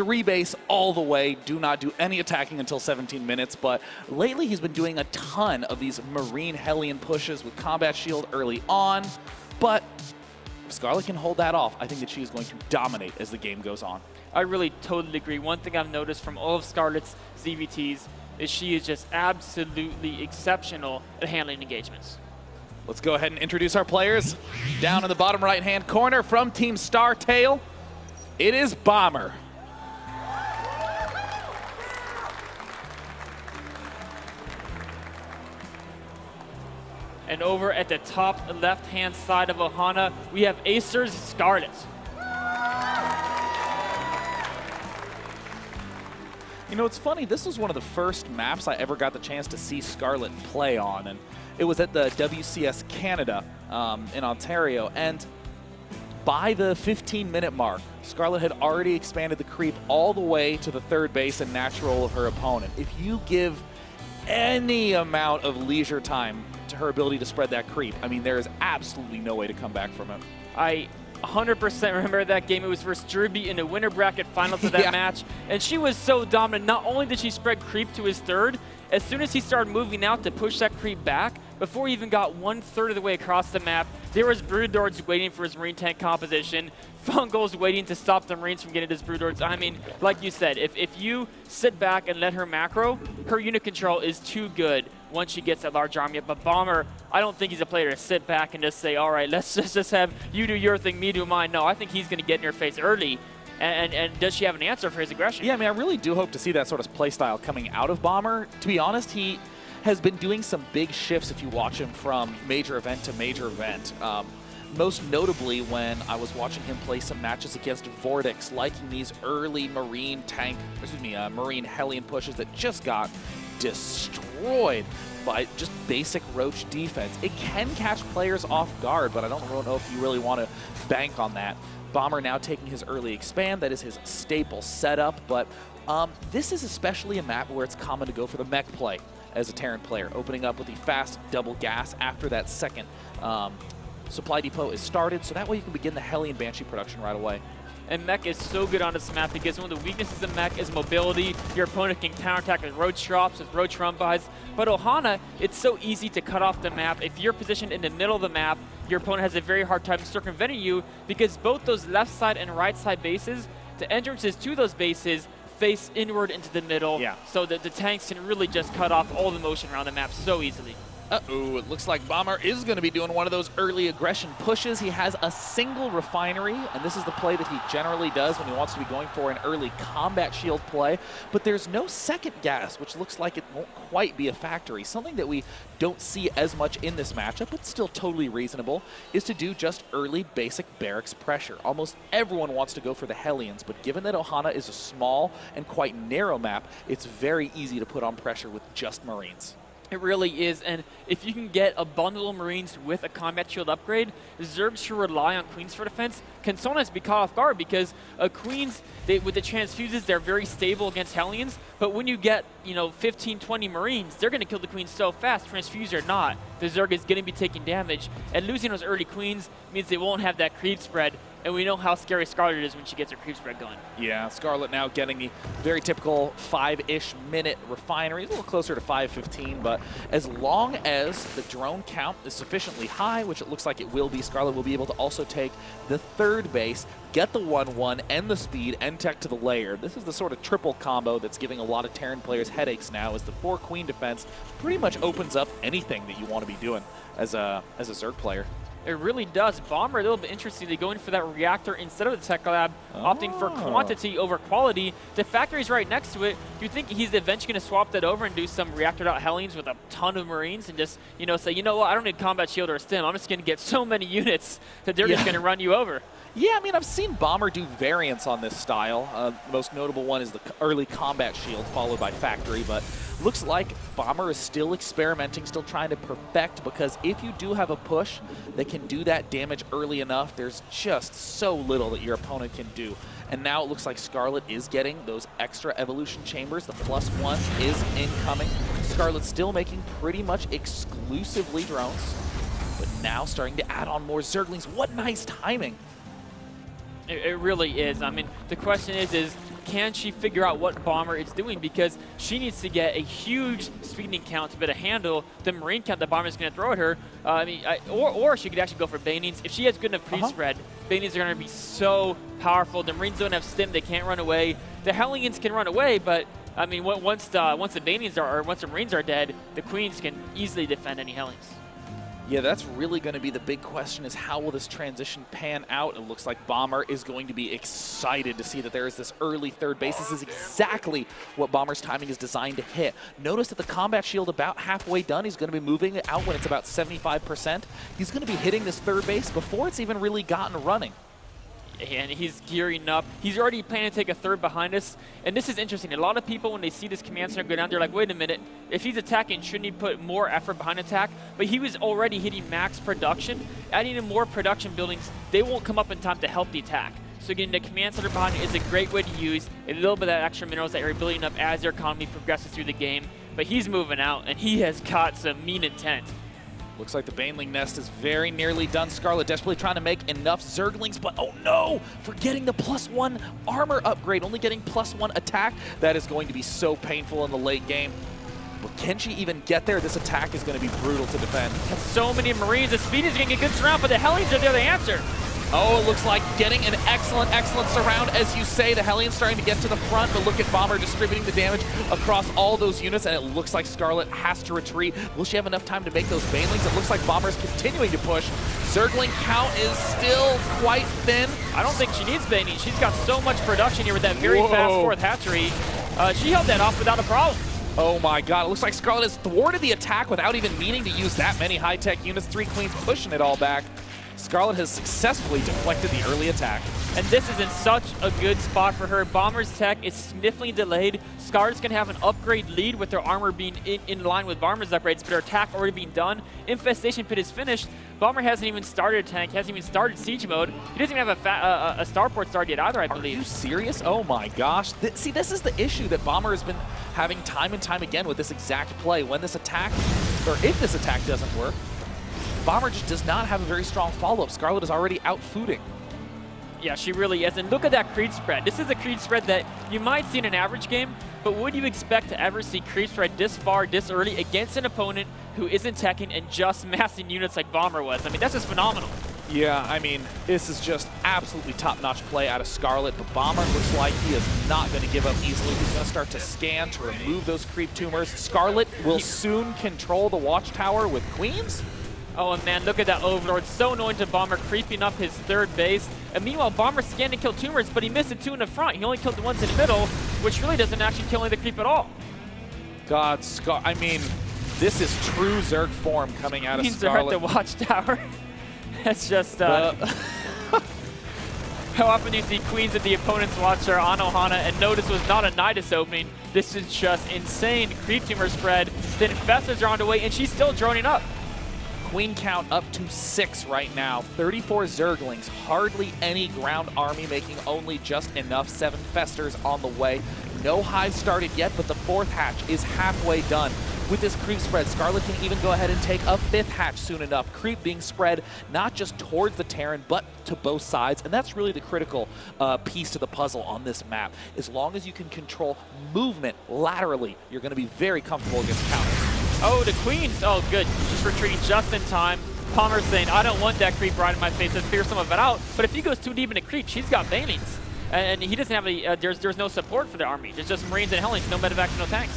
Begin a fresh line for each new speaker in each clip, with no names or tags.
3 base all the way, do not do any attacking until 17 minutes, but lately he's been doing a ton of these Marine Hellion pushes with Combat Shield early on, but if Scarlett can hold that off, I think that she is going to dominate as the game goes on.
I really totally agree. One thing I've noticed from all of Scarlett's ZVTs is she is just absolutely exceptional at handling engagements.
Let's go ahead and introduce our players. Down in the bottom right-hand corner from Team Startail, it is Bomber.
And over at the top left-hand side of Ohana, we have Acer's Scarlett.
You know, it's funny, this was one of the first maps I ever got the chance to see Scarlett play on, and it was at the WCS Canada in Ontario, and by the 15-minute mark, Scarlett had already expanded the creep all the way to the third base and natural of her opponent. If you give any amount of leisure time to her ability to spread that creep, I mean, there is absolutely no way to come back from it.
I 100% remember that game. It was versus Derby in the winter bracket finals of that match, and she was so dominant. Not only did she spread creep to his third, as soon as he started moving out to push that creep back, before he even got 1/3 of the way across the map, there was Broodlords waiting for his Marine tank composition, Fungal's waiting to stop the Marines from getting his Broodlords. I mean, like you said, if you sit back and let her macro, her unit control is too good once she gets that large army up. But Bomber, I don't think he's a player to sit back and just say, all right, let's just have you do your thing, me do mine. No, I think he's going to get in your face early. And does she have an answer for his aggression?
Yeah, I mean, I really do hope to see that sort of play style coming out of Bomber. To be honest, he has been doing some big shifts if you watch him from major event to major event. Most notably when I was watching him play some matches against Vortex, liking these early Marine Hellion pushes that just got destroyed by just basic Roach defense. It can catch players off guard, but I don't know if you really want to bank on that. Bomber now taking his early expand, that is his staple setup, but this is especially a map where it's common to go for the mech play as a Terran player, opening up with the fast double gas after that second supply depot is started, so that way you can begin the Hellion Banshee production right away.
And mech is so good on this map because one of the weaknesses of mech is mobility. Your opponent can counterattack with Roach drops, with Roach run-bys. But Ohana, it's so easy to cut off the map. If you're positioned in the middle of the map, your opponent has a very hard time circumventing you because both those left side and right side bases, the entrances to those bases face inward into the middle, so that the tanks can really just cut off all the motion around the map so easily.
Uh-oh, it looks like Bomber is going to be doing one of those early aggression pushes. He has a single refinery, and this is the play that he generally does when he wants to be going for an early combat shield play. But there's no second gas, which looks like it won't quite be a factory. Something that we don't see as much in this matchup, but still totally reasonable, is to do just early basic barracks pressure. Almost everyone wants to go for the Hellions, but given that Ohana is a small and quite narrow map, it's very easy to put on pressure with just Marines.
It really is, and if you can get a bundle of Marines with a combat shield upgrade, Zergs who rely on Queens for defense can sometimes be caught off guard because Queens, with the transfuses, they're very stable against Hellions, but when you get, 15, 20 Marines, they're going to kill the Queens so fast, transfuse or not, the Zerg is going to be taking damage, and losing those early Queens means they won't have that creep spread. And we know how scary Scarlett is when she gets her creep spread going.
Yeah, Scarlett now getting the very typical 5-ish minute refinery. It's a little closer to 5:15, but as long as the drone count is sufficiently high, which it looks like it will be, Scarlett will be able to also take the third base, get the 1-1 and the speed and tech to the layer. This is the sort of triple combo that's giving a lot of Terran players headaches now, as the 4-Queen defense pretty much opens up anything that you want to be doing as a Zerg player.
It really does. Bomber, a little bit interestingly, going for that reactor instead of the tech lab, opting for quantity over quality. The factory's right next to it. Do you think he's eventually going to swap that over and do some reactor.Hellions with a ton of Marines and just, say, you know what, I don't need combat shield or a stim. I'm just going to get so many units that they're just going to run you over.
Yeah, I mean, I've seen Bomber do variants on this style. Most notable one is the early combat shield, followed by factory, but looks like Bomber is still experimenting, still trying to perfect, because if you do have a push that can do that damage early enough, there's just so little that your opponent can do. And now it looks like Scarlett is getting those extra evolution chambers. The +1 is incoming. Scarlett's still making pretty much exclusively drones, but now starting to add on more Zerglings. What nice timing.
It really is. I mean, the question is can she figure out what Bomber is doing? Because she needs to get a huge speeding count to be able to handle the Marine count that Bomber is going to throw at her. Or she could actually go for Banings. If she has good enough creep spread, Banings are going to be so powerful. The Marines don't have stim, they can't run away. The Hellions can run away, but I mean, once the Banings or once the Marines are dead, the Queens can easily defend any Hellions.
Yeah, that's really going to be the big question, is how will this transition pan out? It looks like Bomber is going to be excited to see that there is this early third base. This is exactly what Bomber's timing is designed to hit. Notice that the combat shield about halfway done. He's going to be moving it out when it's about 75%. He's going to be hitting this third base before it's even really gotten running.
And he's gearing up. He's already planning to take a third behind us. And this is interesting. A lot of people, when they see this command center go down, they're like, wait a minute. If he's attacking, shouldn't he put more effort behind attack? But he was already hitting max production. Adding in more production buildings, they won't come up in time to help the attack. So getting the command center behind you is a great way to use a little bit of that extra minerals that you're building up as your economy progresses through the game. But he's moving out, and he has got some mean intent.
Looks like the Baneling nest is very nearly done. Scarlett desperately trying to make enough Zerglings, but oh no! Forgetting the +1 armor upgrade, only getting +1 attack. That is going to be so painful in the late game. But can she even get there? This attack is going to be brutal to defend.
That's so many Marines. The speed is going to get good surround, but the Hellions are there to answer.
Oh, it looks like getting an excellent surround, as you say. The Hellions starting to get to the front, but look at Bomber distributing the damage across all those units, and it looks like Scarlett has to retreat. Will she have enough time to make those Banelings? It looks like Bomber's continuing to push. Zergling count is still quite thin.
I don't think she needs Banelings. She's got so much production here with that very fast fourth hatchery. She held that off without a problem.
Oh my god, it looks like Scarlett has thwarted the attack without even needing to use that many high-tech units. 3 Queens pushing it all back. Scarlett has successfully deflected the early attack.
And this is in such a good spot for her. Bomber's tech is significantly delayed. Scarlett's going to have an upgrade lead with her armor being in line with Bomber's upgrades, but her attack already being done. Infestation Pit is finished. Bomber hasn't even started a tank, hasn't even started siege mode. He doesn't even have a starport started yet either, I believe.
Are you serious? Oh my gosh. See, this is the issue that Bomber has been having time and time again with this exact play. When this attack, or if this attack doesn't work, Bomber just does not have a very strong follow-up. Scarlett is already out-fooding.
Yeah, she really is. And look at that creep spread. This is a creep spread that you might see in an average game, but would you expect to ever see creep spread this far, this early against an opponent who isn't teching and just massing units like Bomber was? I mean, that's just phenomenal.
Yeah, I mean, this is just absolutely top-notch play out of Scarlett, but Bomber looks like he is not going to give up easily. He's going to start to scan to remove those creep tumors. Scarlett will soon control the watchtower with Queens.
Oh, and man, look at that Overlord. So annoying to Bomber, creeping up his third base. And meanwhile, Bomber scanned to kill tumors, but he missed the 2 in the front. He only killed the ones in the middle, which really doesn't actually kill any of the creep at all.
God, I mean, this is true Zerg form coming out of Scarlett.
They're at the watchtower. It's just... How often do you see Queens at the opponent's watchtower on Ohana, and notice was not a Nidus opening. This is just insane creep tumor spread. The Infestors are on the way, and she's still droning up.
Queen count up to 6 right now. 34 Zerglings, hardly any ground army, making only just enough. 7 Festers on the way. No hive started yet, but the 4th hatch is halfway done. With this creep spread, Scarlett can even go ahead and take a 5th hatch soon enough. Creep being spread not just towards the Terran, but to both sides, and that's really the critical piece to the puzzle on this map. As long as you can control movement laterally, you're going to be very comfortable against counters.
Oh, the Queens. Oh, good. Just retreating just in time. Palmer's saying, I don't want that creep right in my face. Let's figure some of it out. But if he goes too deep into creep, she's got Banelings. And he doesn't have any, there's no support for the army. There's just Marines and Hellions, no medevacs, no tanks.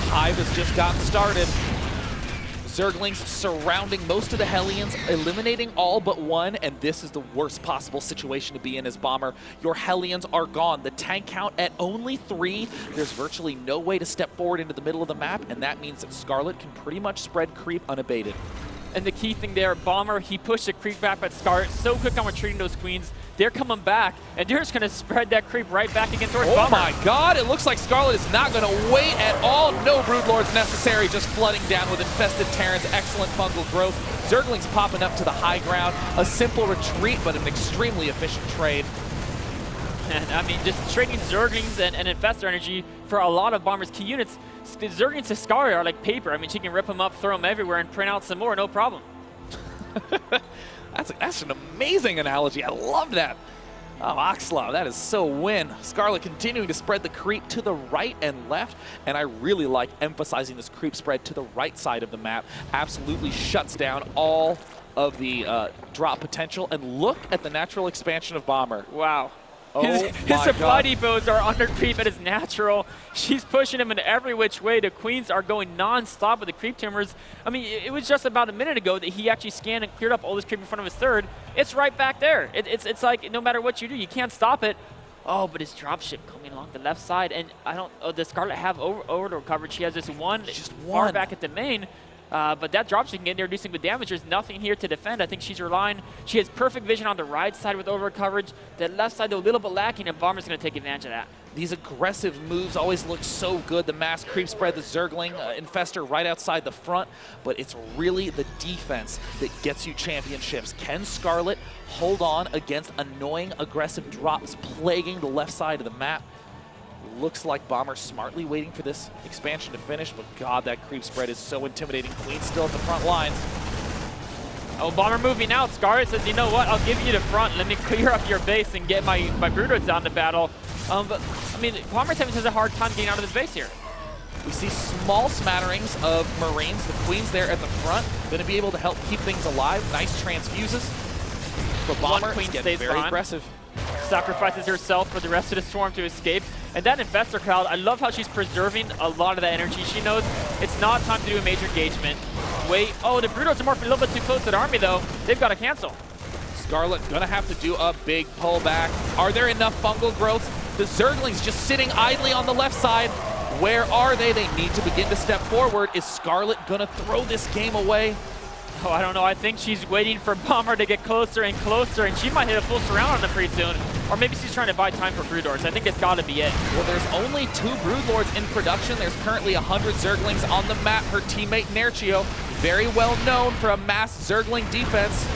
Hive has just gotten started. Zerglings surrounding most of the Hellions, eliminating all but 1, and this is the worst possible situation to be in as Bomber. Your Hellions are gone. The tank count at only 3. There's virtually no way to step forward into the middle of the map, and that means that Scarlett can pretty much spread creep unabated.
And the key thing there, Bomber, he pushed the creep back at Scarlett. So quick on retreating those Queens. They're coming back, and they're just going to spread that creep right back again towards Bomber.
Oh my god, it looks like Scarlett is not going to wait at all. No Broodlords necessary, just flooding down with infested Terrans. Excellent fungal growth. Zerglings popping up to the high ground. A simple retreat, but an extremely efficient trade.
And I mean, just trading Zerglings and Infestor energy for a lot of Bomber's key units. Zerglings to Scarlett are like paper. I mean, she can rip them up, throw them everywhere, and print out some more, no problem.
That's an amazing analogy. I love that. Oh, Oxlaw, that is so win. Scarlett continuing to spread the creep to the right and left, and I really like emphasizing this creep spread to the right side of the map. Absolutely shuts down all of the drop potential, and look at the natural expansion of Bomber.
Wow.
Oh
His supply depots are under creep at his natural. She's pushing him in every which way. The queens are going non-stop with the creep timbers. I mean, it was just about a minute ago that he actually scanned and cleared up all this creep in front of his third. It's right back there. It's like no matter what you do, you can't stop it. Oh, but his dropship coming along the left side, and I don't. Oh, does Scarlett have over coverage? She has just one far back at the main. But that dropship can get there, do some good damage. There's nothing here to defend. I think she's relying. She has perfect vision on the right side with over coverage. The left side, though, a little bit lacking, and Bomber's going to take advantage of that.
These aggressive moves always look so good. The mass creep spread, the Zergling infester right outside the front, but it's really the defense that gets you championships. Can Scarlett hold on against annoying aggressive drops plaguing the left side of the map? Looks like Bomber smartly waiting for this expansion to finish, but God, that creep spread is so intimidating. Queen still at the front lines.
Oh, Bomber moving out. Scarlett says, you know what, I'll give you the front. Let me clear up your base and get my Broodlords down to battle. But, I mean, Bomber's having such a hard time getting out of his base here.
We see small smatterings of Marines. The Queen's there at the front, going to be able to help keep things alive. Nice transfuses. But Bomber is getting very aggressive.
Sacrifices herself for the rest of the Storm to escape. And that Infestor Crowd, I love how she's preserving a lot of that energy. She knows it's not time to do a major engagement. Wait, oh, the Broodlords are morphing a little bit too close to the army, though. They've got to cancel.
Scarlett gonna have to do a big pullback. Are there enough fungal growths? The Zerglings just sitting idly on the left side. Where are they? They need to begin to step forward. Is Scarlett gonna throw this game away?
Oh, I don't know. I think she's waiting for Bomber to get closer and closer, and she might hit a full surround on them pretty soon. Or maybe she's trying to buy time for Broodlords. I think it's got to be it.
Well, there's only 2 Broodlords in production. There's currently 100 Zerglings on the map. Her teammate Nerchio, very well known for a mass Zergling defense.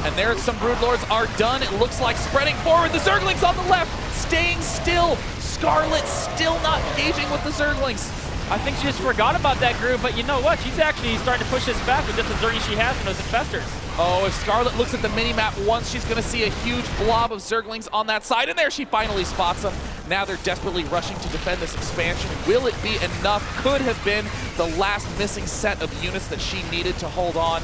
And there some Broodlords are done. It looks like spreading forward. The Zerglings on the left, staying still. Scarlett still not engaging with the Zerglings.
I think she just forgot about that group, but you know what? She's actually starting to push this back with just the Zerglings she has and those infestors.
Oh, if Scarlett looks at the mini-map once, she's going to see a huge blob of Zerglings on that side, and there she finally spots them. Now they're desperately rushing to defend this expansion. Will it be enough? Could have been the last missing set of units that she needed to hold on.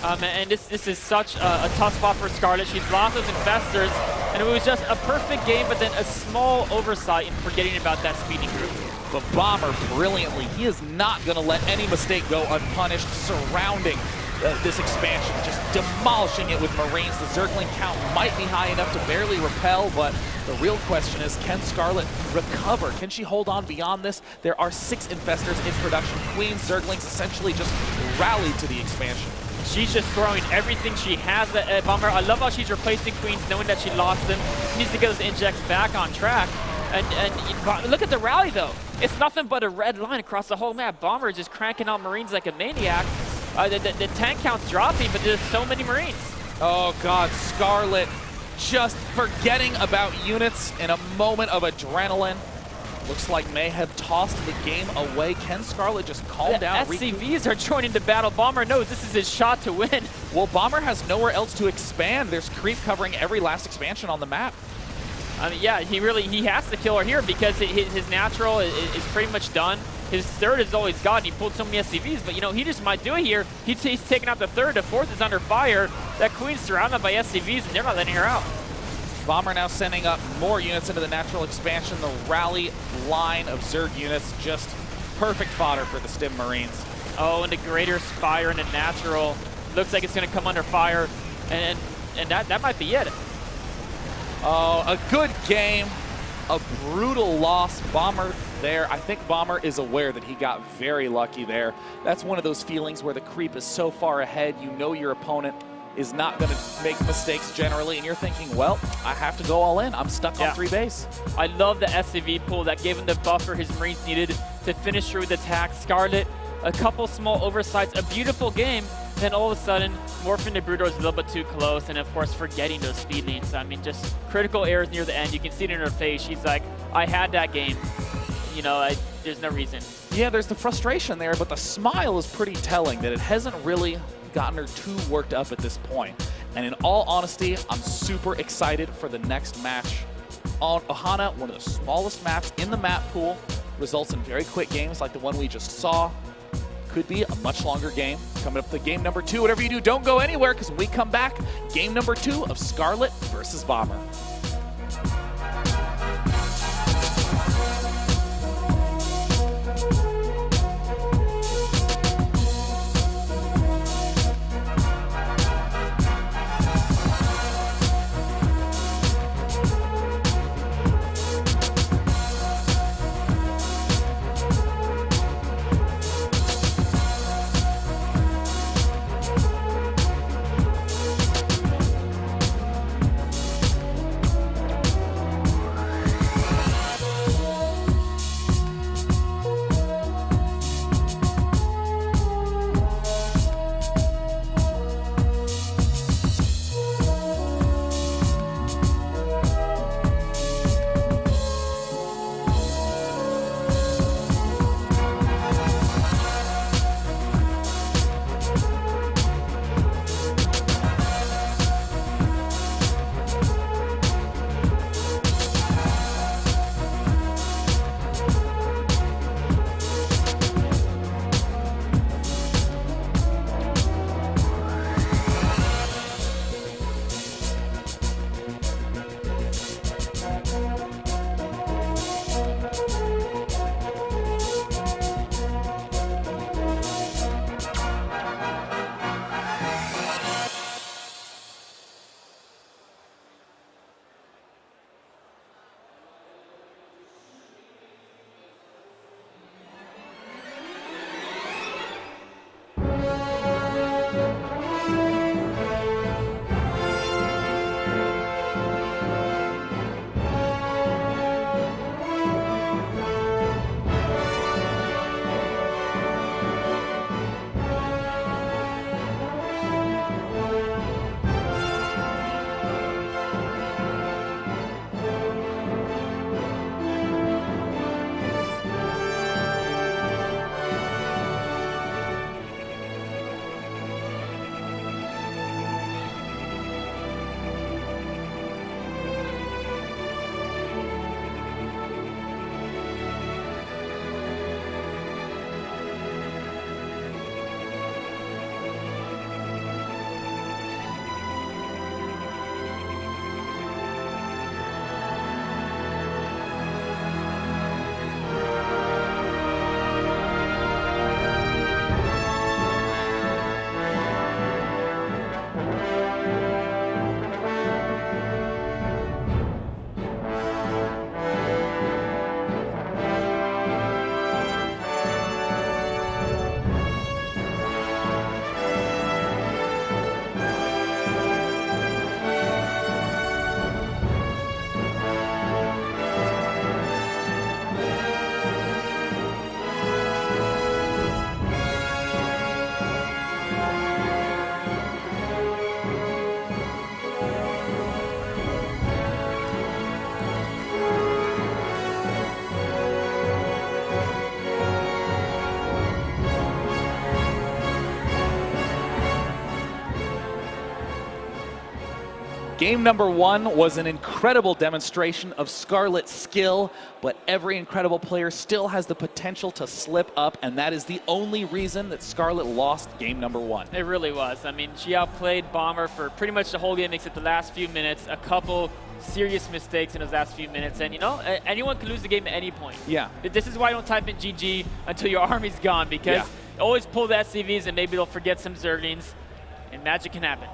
And this is such a tough spot for Scarlett. She's lost those infestors, and it was just a perfect game, but then a small oversight in forgetting about that speeding group.
But Bomber brilliantly, he is not going to let any mistake go unpunished, surrounding this expansion, just demolishing it with Marines. The Zergling count might be high enough to barely repel, but the real question is, can Scarlett recover? Can she hold on beyond this? There are 6 infestors in production. Queens, Zerglings essentially just rallied to the expansion.
She's just throwing everything she has at Bomber. I love how she's replacing Queens, knowing that she lost them. She needs to get those injects back on track. And look at the rally, though. It's nothing but a red line across the whole map. Bomber is just cranking out Marines like a maniac. The tank count's dropping, but there's so many Marines.
Oh, God. Scarlett just forgetting about units in a moment of adrenaline. Looks like may have tossed the game away. Can Scarlett just calm down?
SCVs are joining the battle. Bomber knows this is his shot to win.
Well, Bomber has nowhere else to expand. There's creep covering every last expansion on the map.
I mean, yeah, he has to kill her here because his natural is pretty much done. His third is all he's got, and he pulled so many SCVs, but you know, he just might do it here. He's taking out the third, the fourth is under fire. That Queen's surrounded by SCVs, and they're not letting her out.
Bomber now sending up more units into the natural expansion. The rally line of Zerg units, just perfect fodder for the Stim Marines.
Oh, and the Greater Spire and the natural. Looks like it's gonna come under fire, and that might be it.
Oh, a good game, a brutal loss. Bomber there. I think Bomber is aware that he got very lucky there. That's one of those feelings where the creep is so far ahead, you know your opponent is not going to make mistakes generally, and you're thinking, well, I have to go all in. I'm stuck on 3 base.
I love the SCV pull that gave him the buffer his Marines needed to finish through the attack. Scarlett, a couple small oversights, a beautiful game. Then all of a sudden, morphing the Broodlords a little bit too close, and of course, forgetting those speed lanes. I mean, just critical errors near the end. You can see it in her face. She's like, I had that game. You know, there's no reason.
Yeah, there's the frustration there, but the smile is pretty telling that it hasn't really gotten her too worked up at this point. And in all honesty, I'm super excited for the next match. On Ohana, one of the smallest maps in the map pool, results in very quick games like the one we just saw. Could be a much longer game. Coming up to game number 2. Whatever you do, don't go anywhere, because when we come back, game number 2 of Scarlett versus Bomber. Game number 1 was an incredible demonstration of Scarlett's skill, but every incredible player still has the potential to slip up, and that is the only reason that Scarlett lost game number 1.
It really was. I mean, she outplayed Bomber for pretty much the whole game except the last few minutes. A couple serious mistakes in those last few minutes, and you know, anyone can lose the game at any point.
Yeah.
This is why I don't type in GG until your army's gone, because always pull the SCVs and maybe they'll forget some Zerglings, and magic can happen.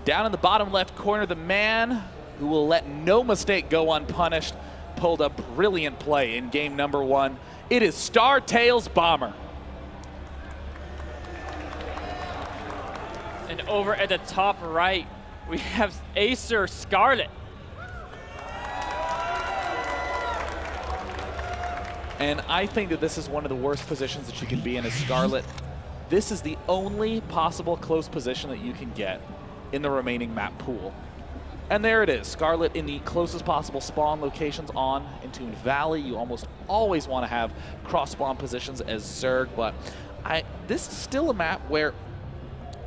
Down in the bottom left corner, the man who will let no mistake go unpunished pulled a brilliant play in game number 1. It is Star Tails Bomber.
And over at the top right, we have Acer Scarlett.
And I think that this is one of the worst positions that you can be in as Scarlett. This is the only possible close position that you can get in the remaining map pool. And there it is, Scarlett in the closest possible spawn locations on Entombed Valley. You almost always want to have cross spawn positions as Zerg, but this is still a map where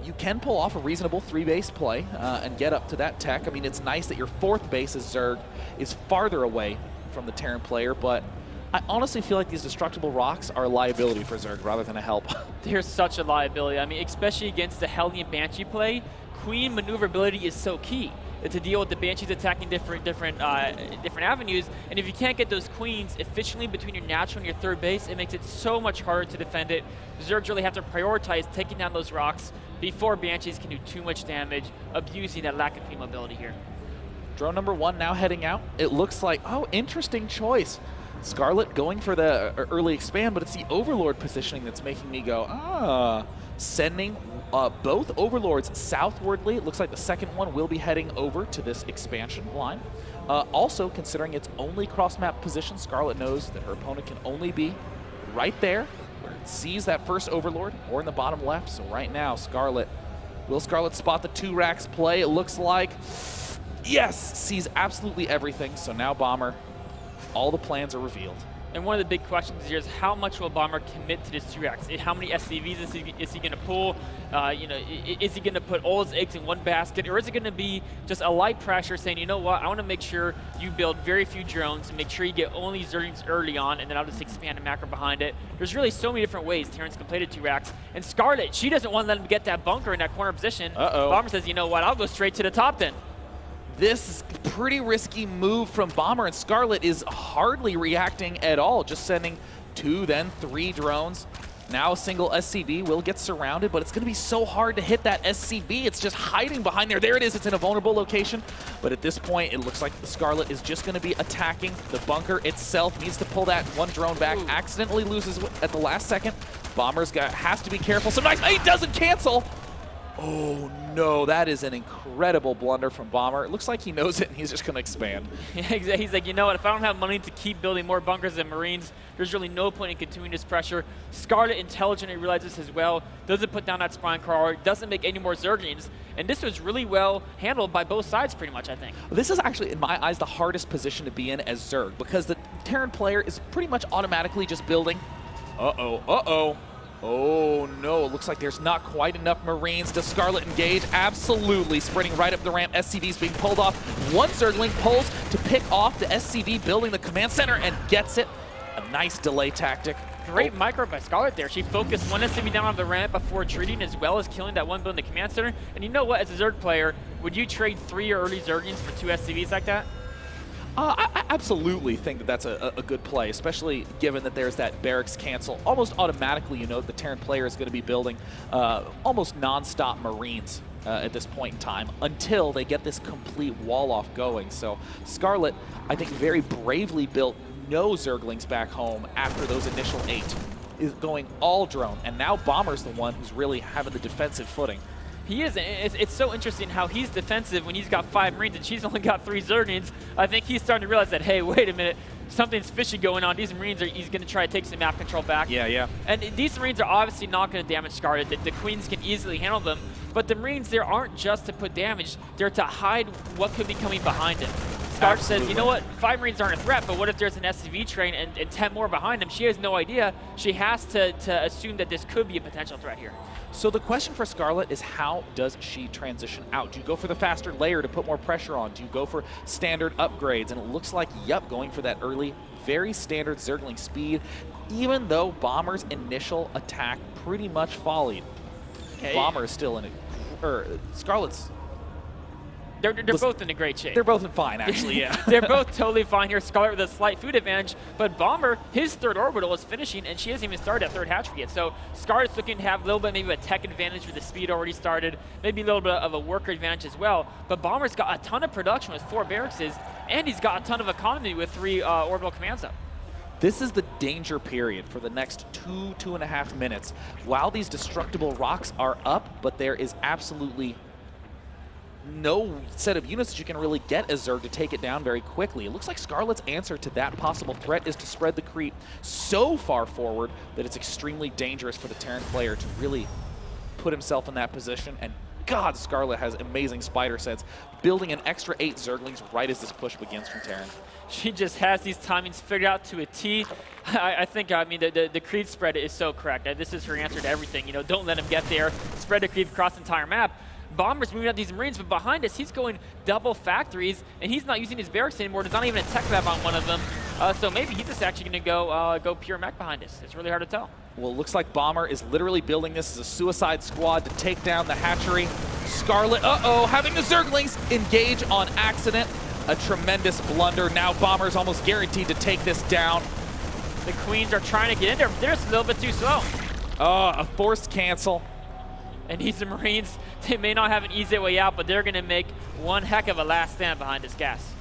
you can pull off a reasonable 3-base play and get up to that tech. I mean, it's nice that your 4th base is Zerg is farther away from the Terran player, but I honestly feel like these destructible rocks are a liability for Zerg rather than a help.
They're such a liability. I mean, especially against the Hellion Banshee play, Queen maneuverability is so key to deal with the Banshees attacking different avenues. And if you can't get those Queens efficiently between your natural and your 3rd base, it makes it so much harder to defend it. Zergs really have to prioritize taking down those rocks before Banshees can do too much damage, abusing that lack of Queen mobility here.
Drone number 1 now heading out. It looks like, oh, interesting choice. Scarlett going for the early expand, but it's the Overlord positioning that's making me go, sending both Overlords southwardly. It looks like the second one will be heading over to this expansion line. Also, considering its only cross-map position, Scarlett knows that her opponent can only be right there, where it sees that first Overlord, or in the bottom left. So right now, will Scarlett spot the 2 racks play? It looks like, yes, sees absolutely everything. So now Bomber, all the plans are revealed.
And one of the big questions here is how much will Bomber commit to this 2-X? How many SCVs is he going to pull? Is he going to put all his eggs in one basket? Or is it going to be just a light pressure saying, you know what, I want to make sure you build very few drones and make sure you get only Zerglings early on, and then I'll just expand a macro behind it. There's really so many different ways Terrans can play the 2-Racks. And Scarlett, she doesn't want to let him get that bunker in that corner position. Bomber says, you know what, I'll go straight to the top then.
This is a pretty risky move from Bomber, and Scarlett is hardly reacting at all, just sending 2, then 3 drones. Now a single SCV will get surrounded, but it's going to be so hard to hit that SCV. It's just hiding behind there. There it is. It's in a vulnerable location. But at this point, it looks like the Scarlett is just going to be attacking the bunker itself. Needs to pull that 1 drone back. Ooh. Accidentally loses at the last second. Bomber's has to be careful. So nice. He doesn't cancel. Oh no, that is an incredible blunder from Bomber. It looks like he knows it and he's just going to expand.
He's like, you know what, if I don't have money to keep building more bunkers and Marines, there's really no point in continuing this pressure. Scarlett intelligently realizes this as well, doesn't put down that Spine Crawler, doesn't make any more Zerglings, and this was really well handled by both sides pretty much, I think.
This is actually, in my eyes, the hardest position to be in as Zerg, because the Terran player is pretty much automatically just building. Oh no, it looks like there's not quite enough Marines. Does Scarlett engage? Absolutely, sprinting right up the ramp. SCV's being pulled off. 1 Zergling pulls to pick off the SCV building the command center and gets it. A nice delay tactic.
Great micro by Scarlett there. She focused 1 SCV down on the ramp before treating, as well as killing that 1 building the command center. And you know what, as a Zerg player, would you trade 3 early Zerglings for 2 SCVs like that?
I absolutely think that that's a good play, especially given that there's that barracks cancel. Almost automatically, you know, the Terran player is going to be building almost non-stop Marines at this point in time until they get this complete wall-off going. So Scarlett, I think, very bravely built no Zerglings back home after those initial 8. Is going all drone, and now Bomber's the one who's really having the defensive footing.
He is. It's so interesting how he's defensive when he's got 5 Marines and she's only got 3 Zerglings. I think he's starting to realize that, hey, wait a minute, something's fishy going on. These Marines, he's going to try to take some map control back.
Yeah. And
these Marines are obviously not going to damage Scarlett. The Queens can easily handle them. But the Marines there aren't just to put damage. They're to hide what could be coming behind him. Scarlett says, you know what, 5 Marines aren't a threat, but what if there's an SCV train and 10 more behind them? She has no idea. She has to assume that this could be a potential threat here.
So the question for Scarlett is, how does she transition out? Do you go for the faster layer to put more pressure on? Do you go for standard upgrades? And it looks like, yep, going for that early, very standard Zergling speed, even though Bomber's initial attack pretty much volleyed. Okay. Bomber is still in it. Scarlett's...
They're both in a great shape.
They're both in fine, actually, yeah.
They're both totally fine here. Scarlett with a slight food advantage, but Bomber, his 3rd orbital is finishing, and she hasn't even started that 3rd hatchery yet. So Scarlett's looking to have a little bit, maybe a tech advantage with the speed already started, maybe a little bit of a worker advantage as well. But Bomber's got a ton of production with 4 barracks, and he's got a ton of economy with 3 orbital commands up.
This is the danger period for the next 2.5 minutes. While these destructible rocks are up, but there is absolutely no set of units that you can really get as Zerg to take it down very quickly. It looks like Scarlett's answer to that possible threat is to spread the creep so far forward that it's extremely dangerous for the Terran player to really put himself in that position. And God, Scarlett has amazing spider sense, building an extra 8 Zerglings right as this push begins from Terran.
She just has these timings figured out to a T. I think, I mean, the creep spread is so correct. This is her answer to everything. You know, don't let him get there. spread the creep across the entire map. Bomber's moving out these Marines, but behind us, he's going double factories, and he's not using his barracks anymore. There's not even a tech lab on one of them. So maybe he's just actually going to go pure mech behind us. It's really hard to tell.
Well, it looks like Bomber is literally building this as a suicide squad to take down the hatchery. Scarlett, having the Zerglings engage on accident. A tremendous blunder. Now Bomber's almost guaranteed to take this down.
The Queens are trying to get in there, but they're just a little bit too slow.
A forced cancel.
And these Marines, they may not have an easy way out, but they're going to make one heck of a last stand behind this gas.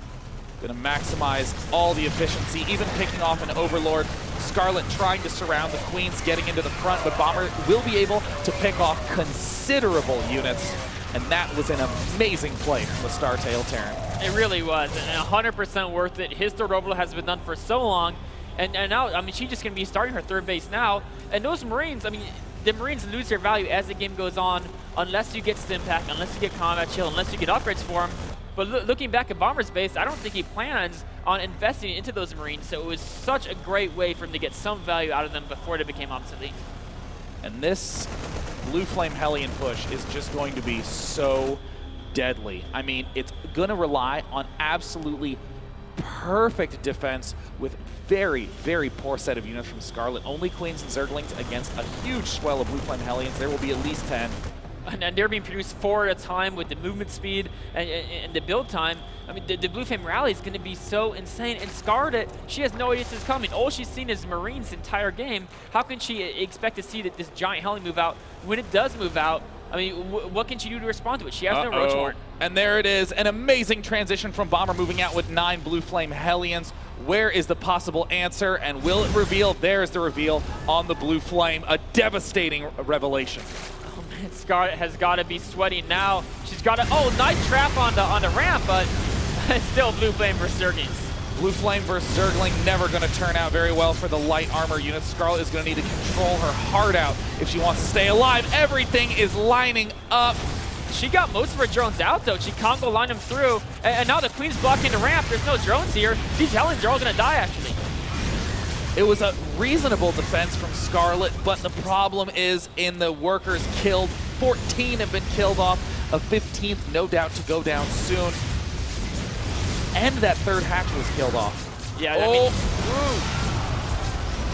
Going to maximize all the efficiency, even picking off an Overlord. Scarlett trying to surround the Queens, getting into the front, but Bomber will be able to pick off considerable units. And that was an amazing play from the Startail Terran.
It really was, and 100% worth it. His third Overlord has been done for so long. And now, I mean, she's just going to be starting her third base now. And those Marines, I mean, the Marines lose their value as the game goes on, unless you get Stim Pack, unless you get Combat Chill, unless you get upgrades for them. But looking back at Bomber's base, I don't think he plans on investing into those Marines, so it was such a great way for him to get some value out of them before they became obsolete.
And this Blue Flame Hellion push is just going to be so deadly. I mean, it's going to rely on absolutely perfect defense with very, very poor set of units from Scarlett. Only Queens and Zerglings against a huge swell of Blue Flame Hellions. There will be at least 10.
And they're being produced 4 at a time with the movement speed and the build time. I mean, the Blue Flame rally is going to be so insane. And Scarlett, she has no idea this is coming. All she's seen is Marines the entire game. How can she expect to see that this giant heli move out when it does move out? I mean, what can she do to respond to it? She has no Roach Horn.
And there it is, an amazing transition from Bomber moving out with 9 Blue Flame Hellions. Where is the possible answer, and will it reveal? There's the reveal on the Blue Flame, a devastating revelation.
Oh man, Scarlett has got to be sweating now. She's got to, nice trap on the ramp, but it's still Blue Flame versus Zerglings.
Blue Flame versus Zergling never going to turn out very well for the light armor units. Scarlett is going to need to control her heart out if she wants to stay alive. Everything is lining up.
She got most of her drones out, though. She combo lined them through, and now the Queen's blocking the ramp. There's no drones here. These Hellions are all going to die, actually.
It was a reasonable defense from Scarlett, but the problem is in the workers killed. 14 have been killed off. A 15th, no doubt, to go down soon. And that third hatch was killed off.
Yeah,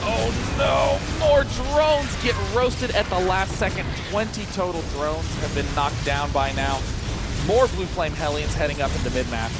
Oh no, more drones get roasted at the last second. 20 total drones have been knocked down by now. More Blue Flame Hellions heading up into mid-map.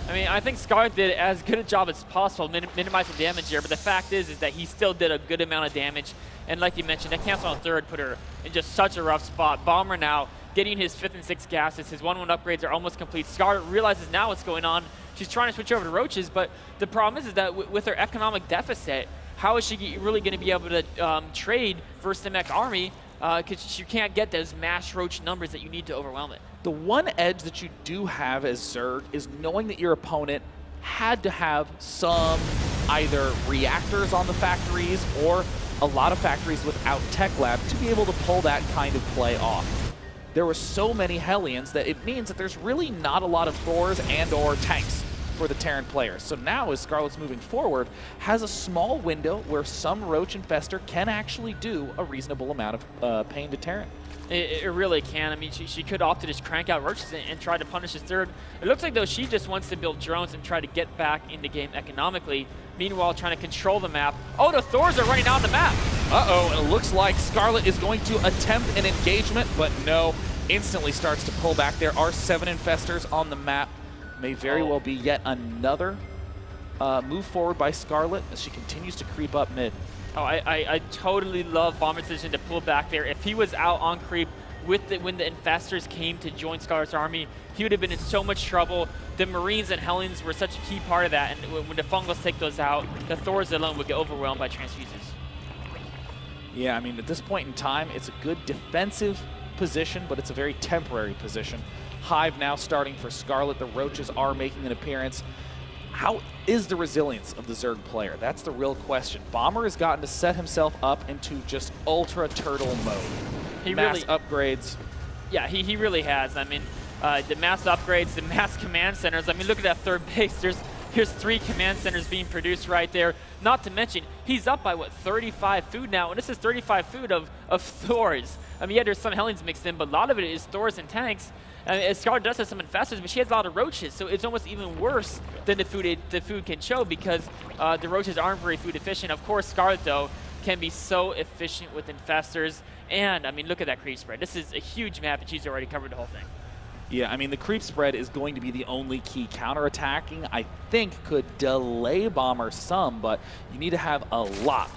I mean, I think Scarlett did as good a job as possible minimizing damage here, but the fact is that he still did a good amount of damage. And like you mentioned, that cancel on third put her in just such a rough spot. Bomber now getting his 5th and 6th gases. His 1-1 upgrades are almost complete. Scarlett realizes now what's going on. She's trying to switch over to Roaches, but the problem is that with her economic deficit, how is she really going to be able to trade versus the mech army? Because you can't get those mass Roach numbers that you need to overwhelm it.
The one edge that you do have as Zerg is knowing that your opponent had to have some either reactors on the factories or a lot of factories without tech lab to be able to pull that kind of play off. There were so many Hellions that it means that there's really not a lot of Thors and or tanks for the Terran players. So now as Scarlett's moving forward, has a small window where some Roach Infester can actually do a reasonable amount of pain to Terran.
It really can. I mean, she could opt to just crank out Roaches and try to punish his third. It looks like, though, she just wants to build drones and try to get back in the game economically, meanwhile trying to control the map. Oh, the Thors are running down the map.
And it looks like Scarlett is going to attempt an engagement, but no, instantly starts to pull back. There are 7 Infestors on the map. May very well be yet another move forward by Scarlett as she continues to creep up mid.
Oh, I totally love Bomber's decision to pull back there. If he was out on creep when the Infestors came to join Scarlett's army, he would have been in so much trouble. The Marines and Hellions were such a key part of that, and when the Fungals take those out, the Thors alone would get overwhelmed by transfuses.
Yeah, I mean, at this point in time, it's a good defensive position, but it's a very temporary position. Hive now starting for Scarlett. The Roaches are making an appearance. How is the resilience of the Zerg player? That's the real question. Bomber has gotten to set himself up into just ultra turtle mode. Mass upgrades.
Yeah, he really has. I mean, the mass upgrades, the mass command centers. I mean, look at that third base. Here's 3 command centers being produced right there. Not to mention, he's up by, what, 35 food now, and this is 35 food of Thors. I mean, yeah, there's some Hellions mixed in, but a lot of it is Thors and tanks. And Scarlett does have some infestors, but she has a lot of roaches, so it's almost even worse than the food can show because the roaches aren't very food efficient. Of course, Scarlett, though, can be so efficient with infestors. And, I mean, look at that creep spread. This is a huge map, and she's already covered the whole thing.
Yeah, I mean, the creep spread is going to be the only key. Counterattacking, I think, could delay Bomber some, but you need to have a lot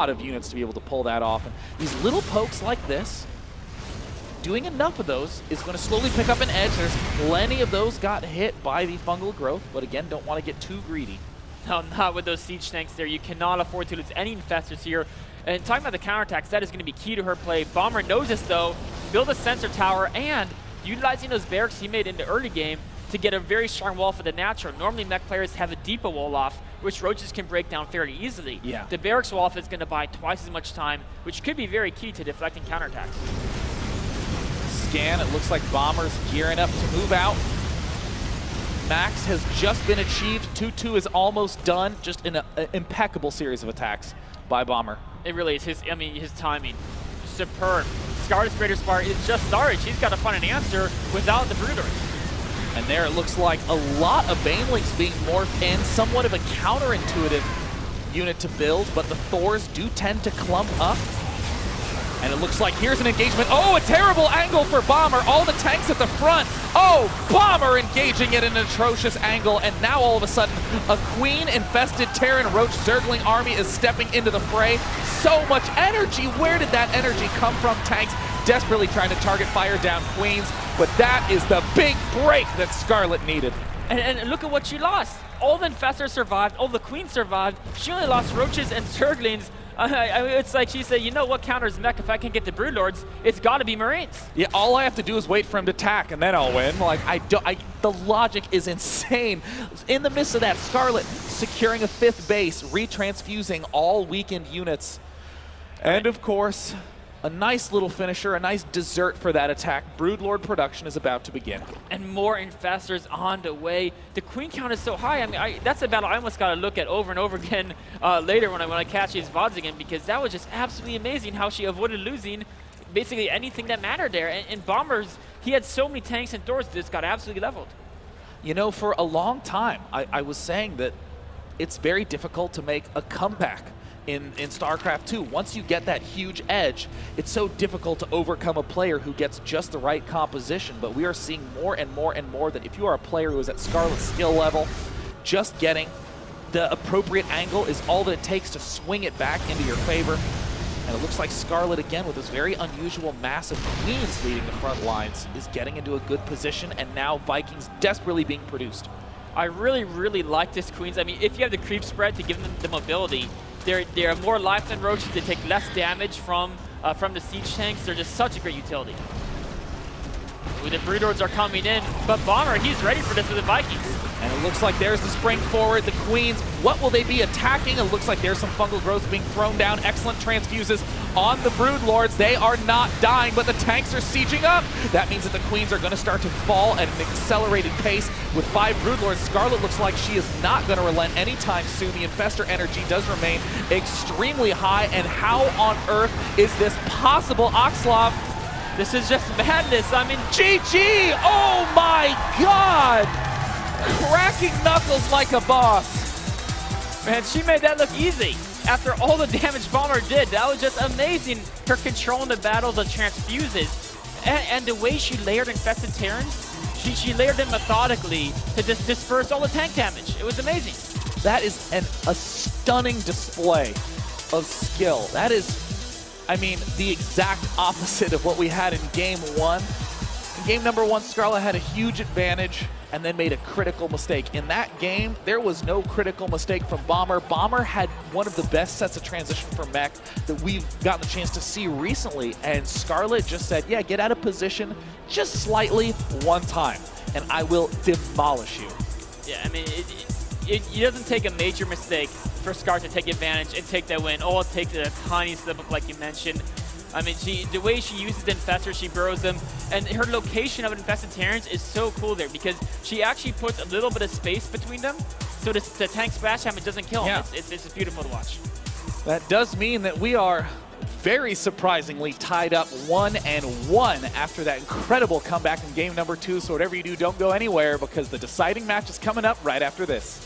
of units to be able to pull that off. And these little pokes like this, doing enough of those is going to slowly pick up an edge. There's plenty of those got hit by the fungal growth, but again, don't want to get too greedy.
No, not with those siege tanks there. You cannot afford to lose any infestors here. And talking about the counterattacks, that is going to be key to her play. Bomber knows this, though. Build a sensor tower and utilizing those barracks he made in the early game to get a very strong wall for the natural. Normally, mech players have a depot wall off, which roaches can break down fairly easily.
Yeah.
The barracks wall off is going to buy twice as much time, which could be very key to deflecting counterattacks.
Scan, it looks like Bomber's gearing up to move out. Max has just been achieved. 2-2 is almost done. Just an impeccable series of attacks by Bomber.
It really is. His timing, superb. Scarlett's Greater Spire is just started. She's got to find an answer without the Brooders.
And there it looks like a lot of Banelings being morphed in. Somewhat of a counterintuitive unit to build, but the Thors do tend to clump up. And it looks like here's an engagement. Oh, a terrible angle for Bomber. All the tanks at the front. Oh, Bomber engaging at an atrocious angle. And now all of a sudden, a Queen-infested Terran Roach Zergling army is stepping into the fray. So much energy. Where did that energy come from? Tanks desperately trying to target fire down Queens. But that is the big break that Scarlett needed.
And look at what she lost. All the infestors survived. All the Queens survived. She only lost Roaches and Zerglings. It's like she said, you know what counters mech if I can get the Broodlords? It's got to be Marines.
Yeah, all I have to do is wait for him to attack, and then I'll win. Like, the logic is insane. In the midst of that, Scarlett securing a 5th base, retransfusing all weakened units. And of course, a nice little finisher, a nice dessert for that attack. Broodlord production is about to begin.
And more infestors on the way. The Queen count is so high. I mean, that's a battle I almost got to look at over and over again later when I catch these VODs again, because that was just absolutely amazing how she avoided losing basically anything that mattered there. And Bombers, he had so many tanks and Thors that just got absolutely leveled.
You know, for a long time, I was saying that it's very difficult to make a comeback in StarCraft 2. Once you get that huge edge, it's so difficult to overcome a player who gets just the right composition. But we are seeing more and more and more that if you are a player who is at Scarlett's skill level, just getting the appropriate angle is all that it takes to swing it back into your favor. And it looks like Scarlett, again, with this very unusual massive Queens leading the front lines, is getting into a good position, and now Vikings desperately being produced.
I really like this Queens. I mean, if you have the creep spread to give them the mobility, they're more life than Roaches. They take less damage from the siege tanks. They're just such a great utility. Ooh, the Broodlords are coming in, but Bomber, he's ready for this with the Vikings.
And it looks like there's the spring forward. The Queens, what will they be attacking? It looks like there's some fungal growth being thrown down. Excellent transfuses on the Broodlords. They are not dying, but the tanks are sieging up. That means that the Queens are going to start to fall at an accelerated pace. With 5 Broodlords, Scarlett looks like she is not going to relent anytime soon. The infestor energy does remain extremely high. And how on earth is this possible, Oxlov?
This is just madness. I mean,
GG! Oh my God! Cracking knuckles like a boss.
Man, she made that look easy. After all the damage Bomber did, that was just amazing. Her controlling the battles of transfuses. And the way she layered infested Terrans, she layered them methodically to just disperse all the tank damage. It was amazing.
That is a stunning display of skill. That is, I mean, the exact opposite of what we had in game 1. In game number 1, Scarlett had a huge advantage and then made a critical mistake. In that game, there was no critical mistake from Bomber. Bomber had one of the best sets of transition for mech that we've gotten the chance to see recently, and Scarlett just said, yeah, get out of position just slightly one time, and I will demolish you.
Yeah, I mean, it doesn't take a major mistake for Scarlett to take advantage and take that win. All it takes is a tiny slip up, like you mentioned. I mean, the way she uses the infestors, she burrows them, and her location of infested Terrans is so cool there because she actually puts a little bit of space between them. so the tank splash damage doesn't kill him.
Yeah.
It's just beautiful to watch.
That does mean that we are very surprisingly tied up 1-1 after that incredible comeback in game number 2. So whatever you do, don't go anywhere because the deciding match is coming up right after this.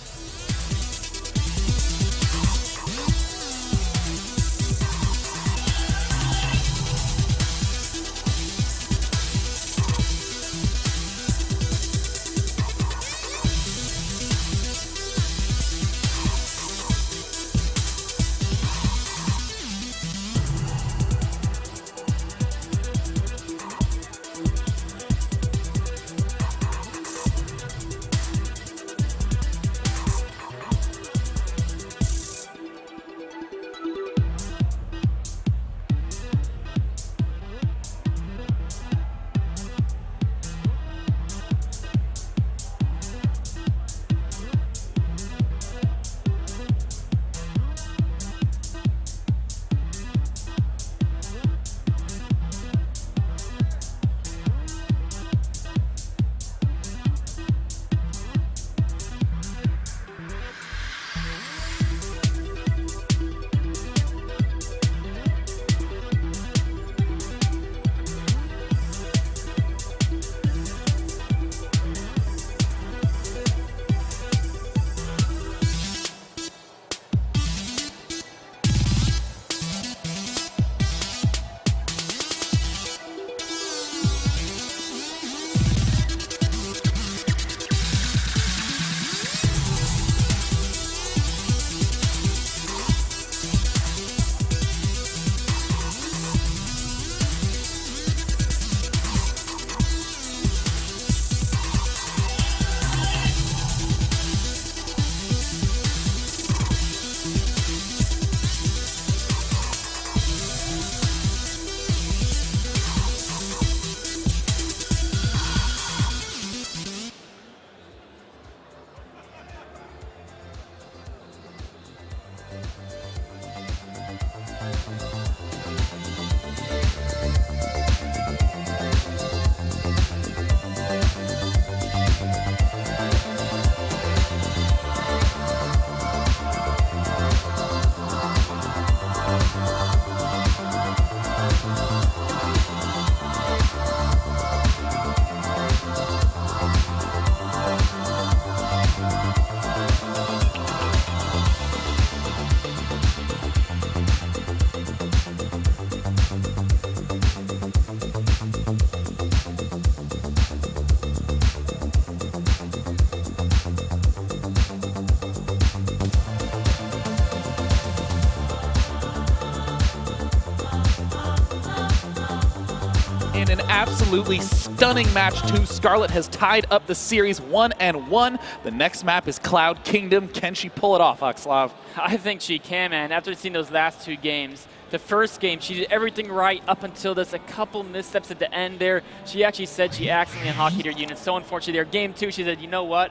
In an absolutely stunning match 2, Scarlett has tied up the series 1-1. The next map is Cloud Kingdom. Can she pull it off, Akslav?
I think she can, man. After seeing those last 2 games, the first game, she did everything right up until there's a couple missteps at the end there. She actually said she accidentally hotkeyed her unit. So unfortunately there. Game 2, she said, you know what?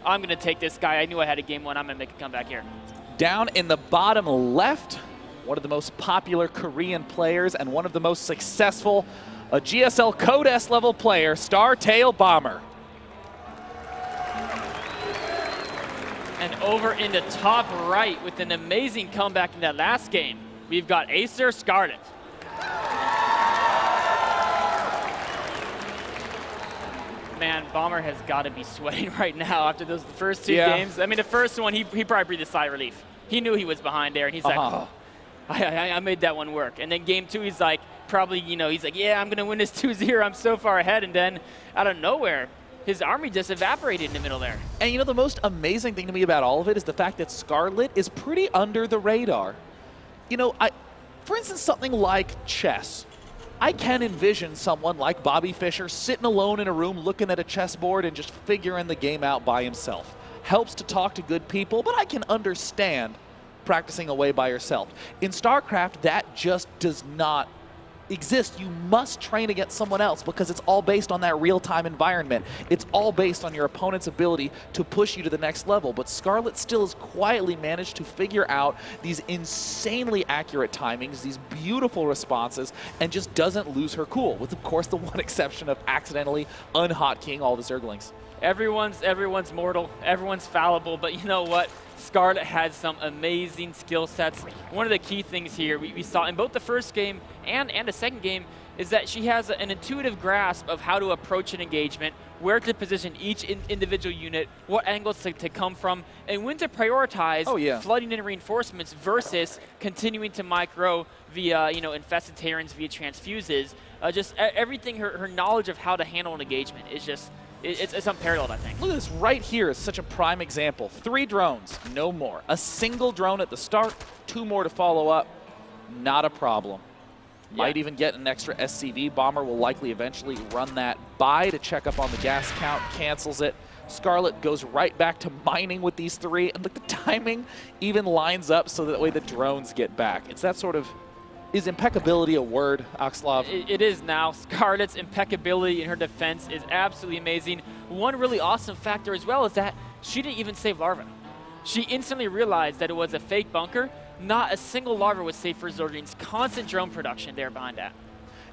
I'm going to take this guy. I knew I had a game 1. I'm going to make a comeback here.
Down in the bottom left, one of the most popular Korean players and one of the most successful, a GSL Code S level player, Startail Bomber.
And over in the top right with an amazing comeback in that last game, we've got Acer Scarlett. Man, Bomber has got to be sweating right now after those first 2 games. I mean, the first one, he probably breathed a sigh of relief. He knew he was behind there, and he's like, oh, I made that one work. And then game 2, he's like, probably, you know, he's like, yeah, I'm going to win this 2-0. I'm so far ahead. And then out of nowhere, his army just evaporated in the middle there.
And you know, the most amazing thing to me about all of it is the fact that Scarlett is pretty under the radar. You know, for instance, something like chess. I can envision someone like Bobby Fischer sitting alone in a room looking at a chessboard and just figuring the game out by himself. Helps to talk to good people, but I can understand practicing away by yourself. In StarCraft, that just does not exist. You must train against someone else because it's all based on that real-time environment. It's all based on your opponent's ability to push you to the next level. But Scarlett still has quietly managed to figure out these insanely accurate timings, these beautiful responses, and just doesn't lose her cool, with of course the one exception of accidentally unhotkeying all the Zerglings.
Everyone's mortal, everyone's fallible, but you know what? Scarlett had some amazing skill sets. One of the key things here we saw in both the first game and the second game is that she has an intuitive grasp of how to approach an engagement, where to position each individual unit, what angles to come from, and when to prioritize flooding in reinforcements versus continuing to micro via infested Terrans via transfuses. Just everything, her knowledge of how to handle an engagement is just it's unparalleled, I think.
Look at this right here is such a prime example. 3 drones, no more. A single drone at the start, 2 more to follow up, not a problem. Might even get an extra SCV. Bomber will likely eventually run that by to check up on the gas count, cancels it. Scarlett goes right back to mining with these 3, and look, the timing even lines up so that way the drones get back. It's that sort of, is impeccability a word, Oxlov?
It is now. Scarlett's impeccability in her defense is absolutely amazing. One really awesome factor as well is that she didn't even save Larva. She instantly realized that it was a fake bunker. Not a single larva was saved for Zordin's constant drone production there behind that.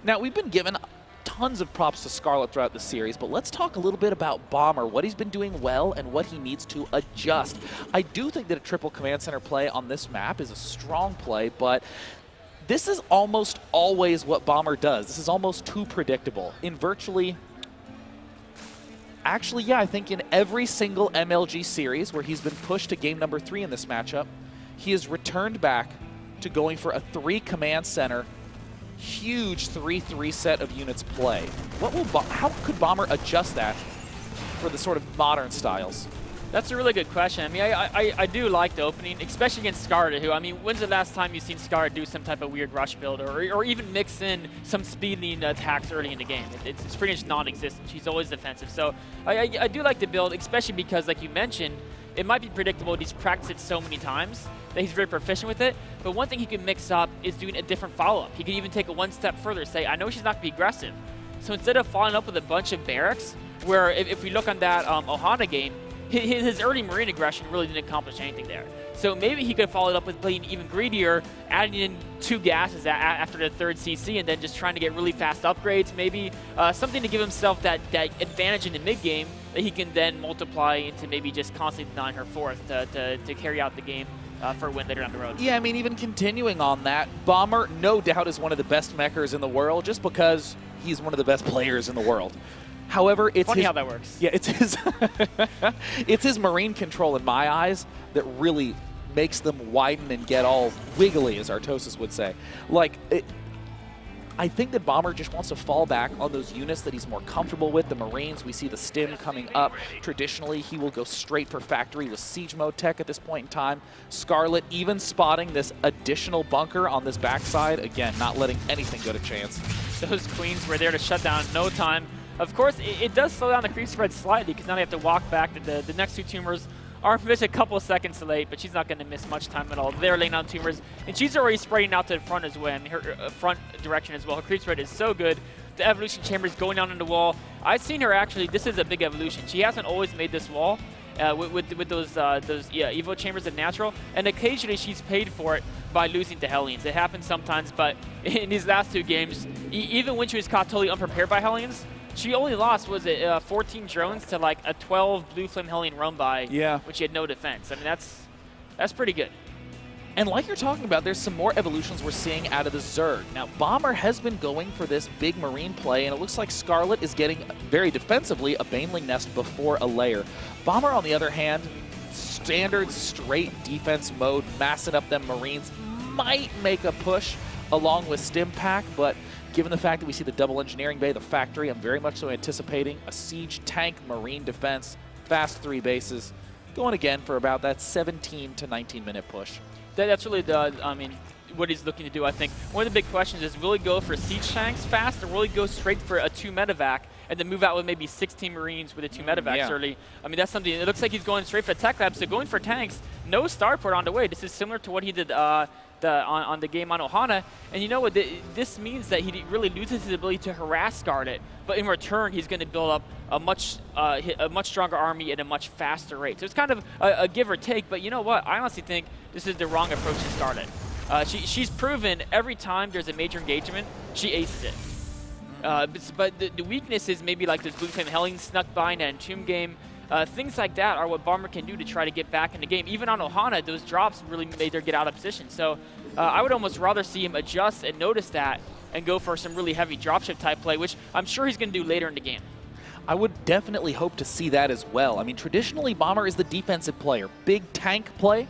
Now, we've been given tons of props to Scarlett throughout the series, but let's talk a little bit about Bomber, what he's been doing well and what he needs to adjust. I do think that a triple command center play on this map is a strong play, but this is almost always what Bomber does. This is almost too predictable. In virtually, actually, yeah, I think in every single MLG series where he's been pushed to game number 3 in this matchup, he has returned back to going for a 3 command center, huge 3-3 set of units play. What will how could Bomber adjust that for the sort of modern styles?
That's a really good question. I mean, I do like the opening, especially against Scarlett, who, I mean, when's the last time you've seen Scarlett do some type of weird rush build or even mix in some speeding attacks early in the game? It's pretty much non-existent. She's always defensive. So I do like the build, especially because, like you mentioned, it might be predictable. He's practiced it so many times that he's very proficient with it. But one thing he can mix up is doing a different follow-up. He can even take it one step further, say, I know she's not going to be aggressive. So instead of following up with a bunch of barracks, where if we look on that Ohana game, his early Marine aggression really didn't accomplish anything there. So maybe he could follow it up with playing even greedier, adding in 2 gases after the 3rd CC, and then just trying to get really fast upgrades, maybe something to give himself that advantage in the mid-game that he can then multiply into maybe just constantly denying her 4th to carry out the game for a win later down the road.
Yeah, I mean, even continuing on that, Bomber no doubt is one of the best mechers in the world just because he's one of the best players in the world. However, it's
funny how that works.
Yeah, it's his it's his Marine control in my eyes that really makes them widen and get all wiggly, as Artosis would say. Like, I think that Bomber just wants to fall back on those units that he's more comfortable with. The Marines, we see the Stim coming up. Traditionally, he will go straight for factory with siege mode tech at this point in time. Scarlett even spotting this additional bunker on this backside. Again, not letting anything go to chance.
Those queens were there to shut down in no time. Of course, it does slow down the creep spread slightly because now they have to walk back. The next 2 tumors are missed a couple of seconds late, but she's not going to miss much time at all. They're laying down tumors, and she's already spreading out to the front as well, and her front direction as well. Her creep spread is so good. The evolution chamber is going down on the wall. I've seen her actually. This is a big evolution. She hasn't always made this wall with those evo chambers at natural, and occasionally she's paid for it by losing to Hellions. It happens sometimes, but in these last 2 games, even when she was caught totally unprepared by Hellions, she only lost, was it 14 drones to like a 12 Blue Flame Hellion run by when she had no defense. I mean, that's pretty good.
And like you're talking about, there's some more evolutions we're seeing out of the Zerg. Now, Bomber has been going for this big Marine play, and it looks like Scarlett is getting, very defensively, a Baneling Nest before a layer. Bomber, on the other hand, standard straight defense mode, massing up them Marines, might make a push along with Stim Pack, but given the fact that we see the double engineering bay, the factory, I'm very much so anticipating a siege tank Marine defense, fast 3 bases, going again for about that 17 to 19 minute push.
That's really what he's looking to do, I think. One of the big questions is, will he go for siege tanks fast, or will he go straight for a 2 medevac and then move out with maybe 16 Marines with a 2 medevacs early? I mean, that's something. It looks like he's going straight for the tech lab, so going for tanks, no starport on the way. This is similar to what he did on the game on Ohana, and you know what? This means that he really loses his ability to harass Scarlett, but in return, he's going to build up a much stronger army at a much faster rate. So it's kind of a give or take, but you know what? I honestly think this is the wrong approach to Scarlett. She's proven every time there's a major engagement, she aces it. But the weakness is maybe like this Blue Flame Helling snuck by in an Entomb game. Things like that are what Bomber can do to try to get back in the game. Even on Ohana, those drops really made her get out of position. So I would almost rather see him adjust and notice that and go for some really heavy dropship type play, which I'm sure he's going to do later in the game.
I would definitely hope to see that as well. I mean, traditionally, Bomber is the defensive player. Big tank play,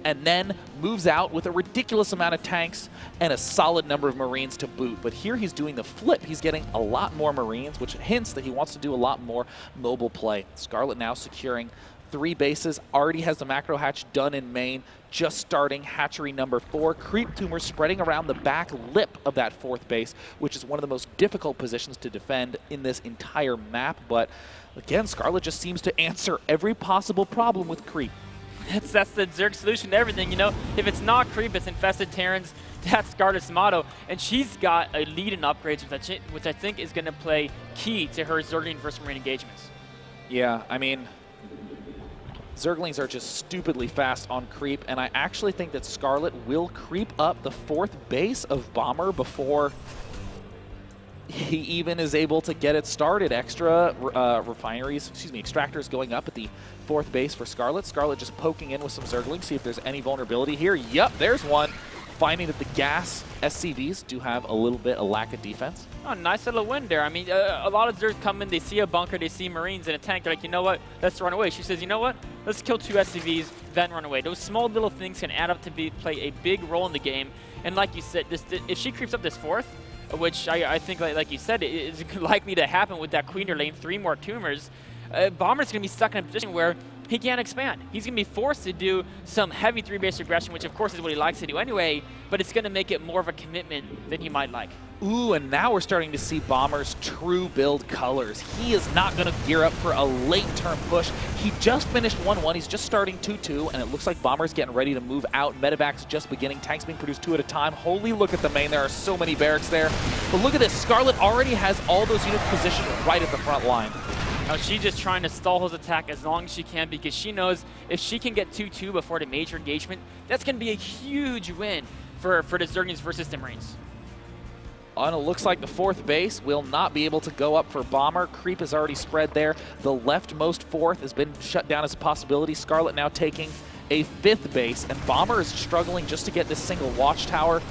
and then moves out with a ridiculous amount of tanks and a solid number of Marines to boot. But here he's doing the flip. He's getting a lot more Marines, which hints that he wants to do a lot more mobile play. Scarlett now securing 3 bases, already has the macro hatch done in main, just starting hatchery number 4. Creep tumor spreading around the back lip of that 4th base, which is one of the most difficult positions to defend in this entire map. But again, Scarlett just seems to answer every possible problem with creep.
That's the Zerg solution to everything, you know? If it's not creep, it's infested Terrans. That's Scarlett's motto. And she's got a lead in upgrades, which I think is going to play key to her Zergling versus Marine engagements.
Yeah, I mean, Zerglings are just stupidly fast on creep, and I actually think that Scarlett will creep up the 4th base of Bomber before he even is able to get it started. Extra extractors going up at the 4th base for Scarlett. Scarlett just poking in with some Zerglings, see if there's any vulnerability here. Yep, there's one. Finding that the gas SCVs do have a little bit of lack of defense.
Oh, nice little win there. I mean, a lot of Zergs come in, they see a bunker, they see Marines and a tank. They're like, you know what? Let's run away. She says, you know what? Let's kill 2 SCVs, then run away. Those small little things can add up to play a big role in the game. And like you said, if she creeps up this 4th, which I think, like you said, is likely to happen with that Queener lane, 3 more tumors, Bomber's going to be stuck in a position where he can't expand. He's going to be forced to do some heavy 3-base regression, which of course is what he likes to do anyway, but it's going to make it more of a commitment than he might like.
Ooh, and now we're starting to see Bomber's true build colors. He is not going to gear up for a late-term push. He just finished 1-1. He's just starting 2-2, and it looks like Bomber's getting ready to move out. Medevac's just beginning. Tanks being produced 2 at a time. Holy, look at the main. There are so many barracks there. But look at this. Scarlett already has all those units positioned right at the front line.
Now she's just trying to stall his attack as long as she can, because she knows if she can get 2-2 before the major engagement, that's going to be a huge win for the Zerglings versus the Marines.
And it looks like the 4th base will not be able to go up for Bomber. Creep is already spread there. The leftmost 4th has been shut down as a possibility. Scarlett now taking a 5th base, and Bomber is struggling just to get this single watchtower.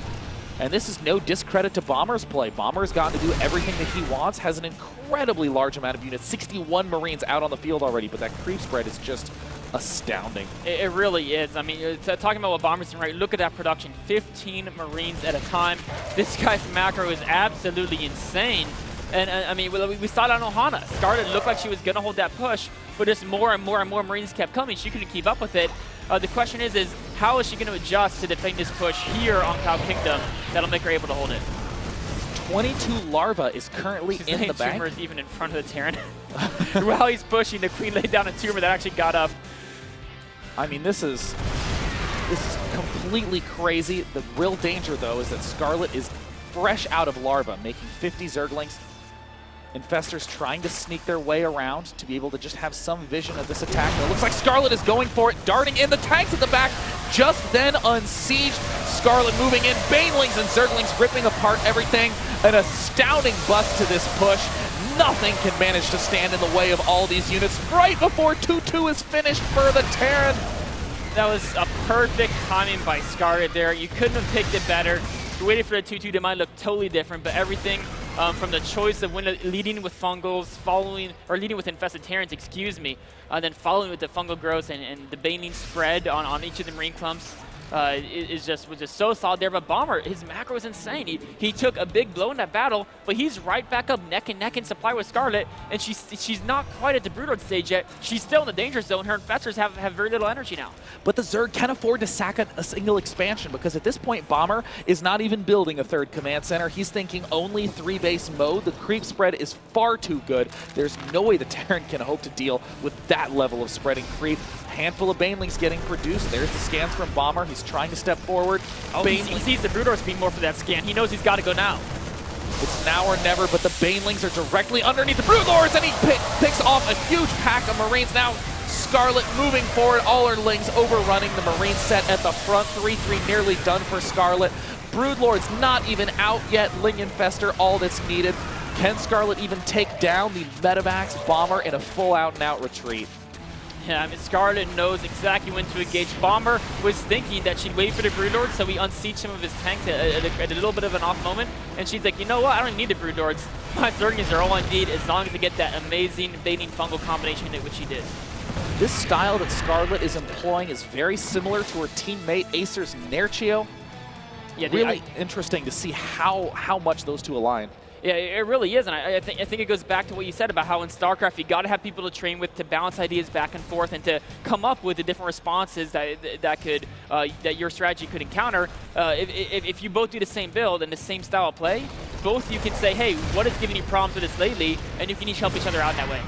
And this is no discredit to Bomber's play. Bomber's gotten to do everything that he wants, has an incredibly large amount of units, 61 Marines out on the field already, but that creep spread is just astounding.
It really is. I mean, talking about what Bomber's doing right, look at that production, 15 Marines at a time. This guy's macro is absolutely insane. And I mean, we saw it on Ohana. Scarlett looked like she was going to hold that push, but just more and more and more Marines kept coming. She couldn't keep up with it. The question is how is she going to adjust to defend this push here on Cloud Kingdom that'll make her able to hold it?
22 Larva is currently in the bank.
Tumor is even in front of the Terran. While he's pushing, the Queen laid down a tumor that actually got up.
I mean, this is completely crazy. The real danger, though, is that Scarlett is fresh out of Larva, making 50 Zerglings. Infestors trying to sneak their way around to be able to just have some vision of this attack. It looks like Scarlett is going for it, darting in. The tanks at the back just then unsieged. Scarlett moving in, Banelings and Zerglings ripping apart everything. An astounding bust to this push. Nothing can manage to stand in the way of all these units right before 2-2 is finished for the Terran.
That was a perfect timing by Scarlett there. You couldn't have picked it better. If you waited for the 2-2, it might look totally different, but everything from the choice of leading with fungals, leading with infested Terrans, then following with the fungal growth and the Baneling spread on each of the Marine clumps was just so solid there. But Bomber, his macro is insane. He took a big blow in that battle, but he's right back up neck and neck in supply with Scarlett, and she's not quite at the Broodlord stage yet. She's still in the danger zone. Her infestors have very little energy now. But
the Zerg can afford to sack a single expansion, because at this point, Bomber is not even building a 3rd command center. He's thinking only 3-base mode. The creep spread is far too good. There's no way the Terran can hope to deal with that level of spreading creep. Handful of Banelings getting produced. There's the scans from Bomber. He's trying to step forward.
Oh, he sees the Broodlord speed more for that scan. He knows he's got to go now.
It's now or never, but the Banelings are directly underneath the Broodlords, and he picks off a huge pack of Marines. Now Scarlett moving forward, all her Lings overrunning the Marine set at the front. 3-3 nearly done for Scarlett. Broodlord's not even out yet. Ling Infestor, all that's needed. Can Scarlett even take down the Metavax Bomber in a full out-and-out retreat?
Yeah, I mean, Scarlett knows exactly when to engage. Bomber was thinking that she'd wait for the Broodlord, so he unseat some of his tanks at a little bit of an off moment. And she's like, you know what? I don't even need the Broodlords. My Zerglings are all I need as long as I get that amazing baiting fungal combination hit, which she did.
This style that Scarlett is employing is very similar to her teammate Acer's Nerchio.
Yeah,
really interesting to see how much those two align.
Yeah, it really is, and I think it goes back to what you said about how in StarCraft you got to have people to train with, to bounce ideas back and forth, and to come up with the different responses that your strategy could encounter. If you both do the same build and the same style of play, both you can say, hey, what is giving you problems with this lately, and you can each help each other out in that way.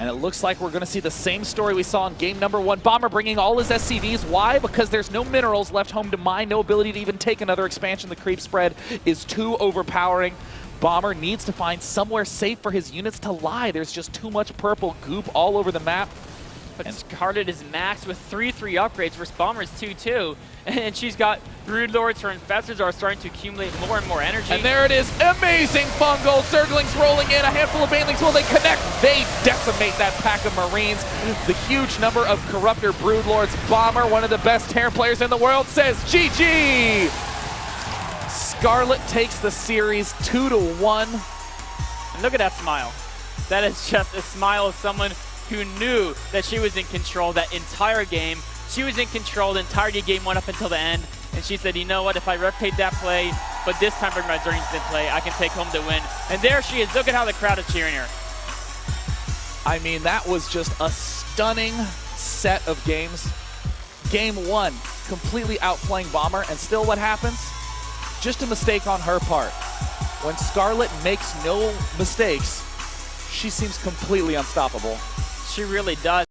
And it looks like we're going to see the same story we saw in game number 1. Bomber bringing all his SCVs. Why? Because there's no minerals left home to mine, no ability to even take another expansion. The creep spread is too overpowering. Bomber needs to find somewhere safe for his units to lie. There's just too much purple goop all over the map.
But Scarlett is maxed with 3/3 upgrades versus Bomber's 2/2. And she's got Broodlords. Her Infestors are starting to accumulate more and more energy.
And there it is. Amazing fungal. Zerglings rolling in. A handful of Banelings. Will they connect? They decimate that pack of Marines. The huge number of Corruptor Broodlords. Bomber, one of the best Terran players in the world, says GG! Scarlett takes the series 2-1.
And look at that smile. That is just a smile of someone who knew that she was in control that entire game. She was in control the entirety of game 1 up until the end. And she said, you know what, if I replicate that play, but this time bring my Zerglings in play, I can take home the win. And there she is. Look at how the crowd is cheering her.
I mean, that was just a stunning set of games. Game 1, completely outplaying Bomber, and still what happens? Just a mistake on her part. When Scarlett makes no mistakes, she seems completely unstoppable.
She really does.